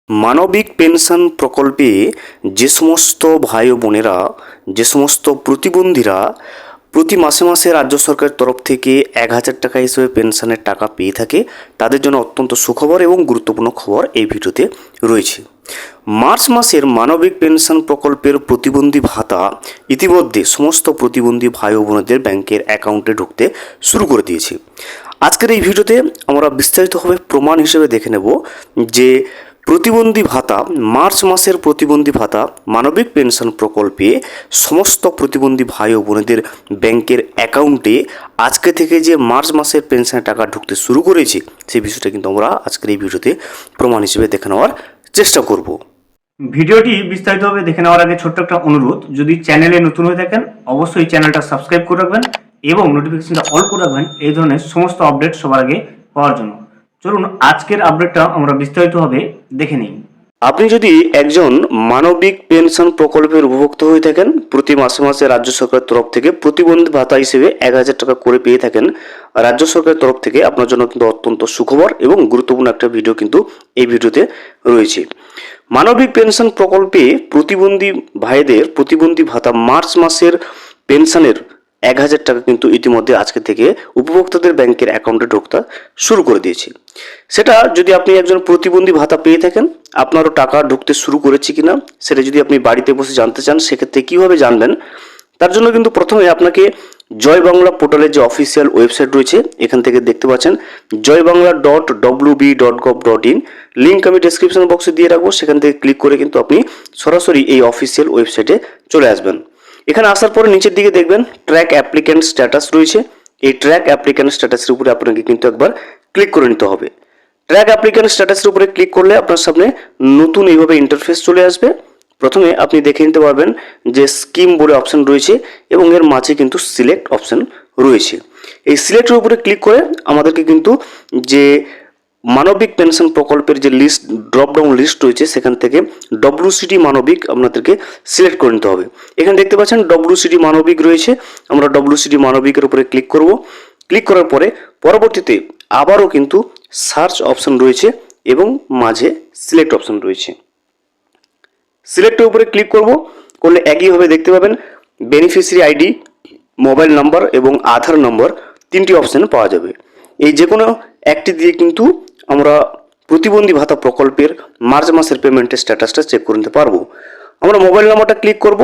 মানবিক পেনশন প্রকল্পে যে সমস্ত ভাই ও বোনেরা, যে সমস্ত প্রতিবন্ধীরা প্রতি মাসে মাসে রাজ্য সরকারের তরফ থেকে 1,000 টাকা হিসেবে পেনশনের টাকা পেয়ে থাকে, তাদের জন্য অত্যন্ত সুখবর এবং গুরুত্বপূর্ণ খবর এই ভিডিওতে রয়েছে। মার্চ মাসের মানবিক পেনশন প্রকল্পের প্রতিবন্ধী ভাতা ইতিমধ্যে সমস্ত প্রতিবন্ধী ভাই ও বোনেদের ব্যাংকের অ্যাকাউন্টে ঢুকতে শুরু করে দিয়েছে। আজকের এই ভিডিওতে আমরা বিস্তারিতভাবে প্রমাণ হিসেবে দেখে নেব যে প্রতিবন্ধী ভাতা, মার্চ মাসের প্রতিবন্ধী ভাতা মানবিক পেনশন প্রকল্পে সমস্ত প্রতিবন্ধী ভাই ও বোনেদের ব্যাংকের অ্যাকাউন্টে আজকে থেকে যে মার্চ মাসের পেনশনের টাকা ঢুকতে শুরু করেছে, সেই বিষয়টা কিন্তু আমরা আজকের এই ভিডিওতে প্রমাণ হিসেবে দেখে নেওয়ার চেষ্টা করব। ভিডিওটি বিস্তারিতভাবে দেখে নেওয়ার আগে ছোট্ট একটা অনুরোধ, যদি চ্যানেলে নতুন হয়ে থাকেন অবশ্যই চ্যানেলটা সাবস্ক্রাইব করে রাখবেন এবং নোটিফিকেশনটা অল করে রাখবেন এই ধরনের সমস্ত আপডেট সবার আগে পাওয়ার জন্য। চলুন আজকের আপডেটটা আমরা বিস্তারিতভাবে দেখে নিই। আপনি যদি একজন মানবিক পেনশন প্রকল্পের উপভোক্তা হয়ে থাকেন, প্রতি মাসে মাসে রাজ্য সরকারের তরফ থেকে প্রতিবন্ধী ভাতা হিসেবে 1,000 টাকা করে পেয়ে থাকেন, রাজ্য সরকারের তরফ থেকে আপনার জন্য কিন্তু অত্যন্ত সুখবর এবং গুরুত্বপূর্ণ একটা ভিডিও কিন্তু এই ভিডিওতে রয়েছে। মানবিক পেনশন প্রকল্পে প্রতিবন্ধী ভাইদের প্রতিবন্ধী ভাতা মার্চ মাসের পেনশনের 1,000 টাকা কিন্তু ইতিমধ্যে আজকে থেকে উপভোক্তাদের ব্যাংকের অ্যাকাউন্টে ঢুকতে শুরু করে দিয়েছে। সেটা যদি আপনি একজন প্রতিবন্ধী ভাতা পেয়ে থাকেন, আপনারও টাকা ঢুকতে শুরু করেছে কিনা সেটা যদি আপনি বাড়িতে বসে জানতে চান, সেক্ষেত্রে কীভাবে জানবেন, তার জন্য কিন্তু প্রথমে আপনাকে জয় বাংলা পোর্টালের যে অফিসিয়াল ওয়েবসাইট রয়েছে, এখান থেকে দেখতে পাচ্ছেন joyBangla.wb.gov.in, লিঙ্ক আমি ডেসক্রিপশন বক্সে দিয়ে রাখবো, সেখান থেকে ক্লিক করে কিন্তু আপনি সরাসরি এই অফিসিয়াল ওয়েবসাইটে চলে আসবেন। এখানে আসার পরে নিচের দিকে দেখবেন ট্র্যাক অ্যাপ্লিক্যান্ট স্ট্যাটাস রয়েছে। এই ট্র্যাক অ্যাপ্লিক্যান্ট স্ট্যাটাসের উপরে আপনাকে কিন্তু একবার ক্লিক করে নিতে হবে। ট্র্যাক অ্যাপ্লিক্যান্ট স্ট্যাটাসের উপরে ক্লিক করলে আপনার সামনে নতুন এইভাবে ইন্টারফেস চলে আসবে। প্রথমে আপনি দেখে নিতে পারবেন যে স্কিম বলে অপশন রয়েছে এবং এর মাঝে কিন্তু সিলেক্ট অপশন রয়েছে। এই সিলেক্টের উপরে ক্লিক করে আমাদেরকে কিন্তু যে মানবিক পেনশন প্রকল্পের যে লিস্ট, ড্রপডাউন লিস্ট রয়েছে, সেখান থেকে WCD মানবিক আপনাদেরকে সিলেক্ট করে নিতে হবে। এখানে দেখতে পাচ্ছেন WCD মানবিক রয়েছে, আমরা WCD মানবিকের উপরে ক্লিক করব। ক্লিক করার পরে পরবর্তীতে আবারও কিন্তু সার্চ অপশন রয়েছে এবং মাঝে সিলেক্ট অপশন রয়েছে। সিলেক্টের উপরে ক্লিক করলে একইভাবে দেখতে পাবেন বেনিফিশিয়ারি আইডি, মোবাইল নাম্বার এবং আধার নম্বর, তিনটি অপশন পাওয়া যাবে। এই যে কোনো একটি দিয়ে কিন্তু আমরা প্রতিবন্ধী ভাতা প্রকল্পের মার্চ মাসের পেমেন্টের স্ট্যাটাসটা চেক করে নিতে পারবো। আমরা মোবাইল নাম্বারটা ক্লিক করব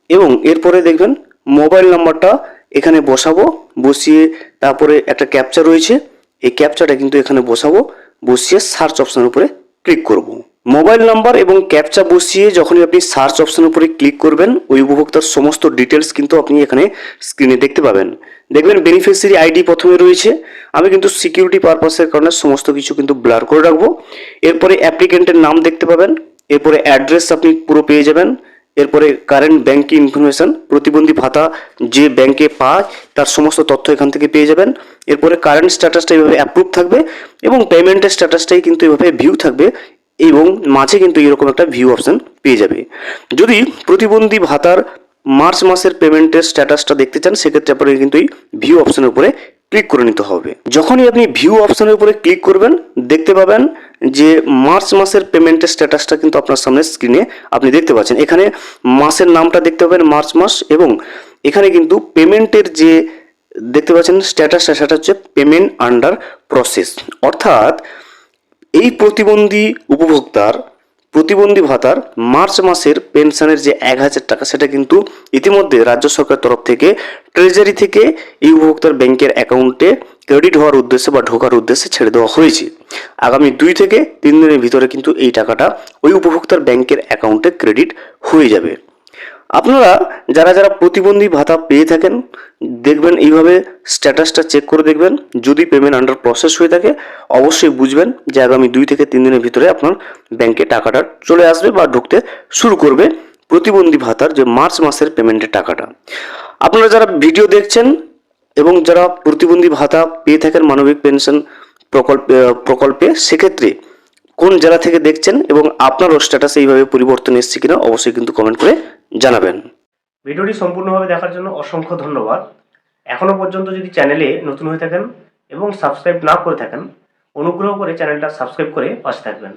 এবং এরপরে দেখবেন মোবাইল নাম্বারটা এখানে বসাবো, বসিয়ে তারপরে একটা ক্যাপচা রয়েছে, এই ক্যাপচাটা কিন্তু এখানে বসিয়ে সার্চ অপশনের উপরে ক্লিক করব। মোবাইল নাম্বার এবং ক্যাপচা বসিয়ে যখনই আপনি সার্চ অপশনের উপরে ক্লিক করবেন, ওই উপভোক্তার সমস্ত ডিটেলস কিন্তু আপনি এখানে স্ক্রিনে দেখতে পাবেন। দেখবেন বেনিফিশিয়ারি আইডি প্রথমে রয়েছে, আমি কিন্তু সিকিউরিটি পারপাসের কারণে সমস্ত কিছু কিন্তু ব্লার করে রাখবো। এরপরে অ্যাপ্লিকেন্টের নাম দেখতে পাবেন, এরপরে অ্যাড্রেস আপনি পুরো পেয়ে যাবেন, এরপরে কারেন্ট ব্যাংকিং ইনফরমেশন, প্রতিবন্ধী ভাতা যে ব্যাংকে পায় তার সমস্ত তথ্য এখান থেকে পেয়ে যাবেন। এরপরে কারেন্ট স্ট্যাটাসটা এইভাবে অ্যাপ্রুভ থাকবে এবং পেমেন্টের স্ট্যাটাসটাই কিন্তু এইভাবে ভিউ থাকবে এবং মাঝে কিন্তু এরকম একটা ভিউ অপশন পেয়ে যাবে। যদি প্রতিবন্ধী ভাতার মার্চ মাসের পেমেন্টের স্ট্যাটাসটা দেখতে চান, সেক্ষেত্রে আপনাকে কিন্তু এই ভিউ অপশনের উপরে ক্লিক করে নিতে হবে। যখনই আপনি ভিউ অপশনের উপরে ক্লিক করবেন, দেখতে পাবেন যে মার্চ মাসের পেমেন্টের স্ট্যাটাসটা কিন্তু আপনার সামনে স্ক্রিনে আপনি দেখতে পাচ্ছেন। এখানে মাসের নামটা দেখতে পাবেন মার্চ মাস, এবং এখানে কিন্তু পেমেন্টের যে দেখতে পাচ্ছেন স্ট্যাটাসটা, সেটা হচ্ছে পেমেন্ট আন্ডার প্রসেস। অর্থাৎ এই প্রতিবন্ধী উপভোক্তার প্রতিবন্ধী ভাতার মার্চ মাসের পেনশনের যে 1,000 টাকা, সেটা কিন্তু ইতিমধ্যে রাজ্য সরকারের তরফ থেকে ট্রেজারি থেকে এই উপভোক্তার ব্যাংকের অ্যাকাউন্টে ক্রেডিট হওয়ার উদ্দেশ্যে বা ঢোকার উদ্দেশ্যে ছেড়ে দেওয়া হয়েছে। আগামী 2 থেকে 3 দিনের ভিতরে কিন্তু এই টাকাটা ওই উপভোক্তার ব্যাংকের অ্যাকাউন্টে ক্রেডিট হয়ে যাবে। আপনারা যারা যারা প্রতিবন্ধী ভাতা পেয়ে থাকেন, দেখবেন এইভাবে স্ট্যাটাসটা চেক করে দেখবেন, যদি পেমেন্ট আন্ডার প্রসেস হয়ে থাকে অবশ্যই বুঝবেন যে আগামী 2 থেকে 3 দিনের ভিতরে আপনার ব্যাংকে টাকাটা চলে আসবে বা ঢুকতে শুরু করবে প্রতিবন্ধী ভাতার যে মার্চ মাসের পেমেন্টের টাকাটা। আপনারা যারা ভিডিও দেখছেন এবং যারা প্রতিবন্ধী ভাতা পেয়ে থাকেন মানবিক পেনশন প্রকল্পে, সেক্ষেত্রে কোন জেলা থেকে দেখছেন এবং আপনারও স্ট্যাটাস এইভাবে পরিবর্তন এসছে কিনা অবশ্যই কিন্তু কমেন্ট করে জানাবেন। ভিডিওটি সম্পূর্ণভাবে দেখার জন্য অসংখ্য ধন্যবাদ। এখনো পর্যন্ত যদি চ্যানেলে নতুন হয়ে থাকেন এবং সাবস্ক্রাইব না করে থাকেন, অনুগ্রহ করে চ্যানেলটা সাবস্ক্রাইব করে পাশে থাকবেন।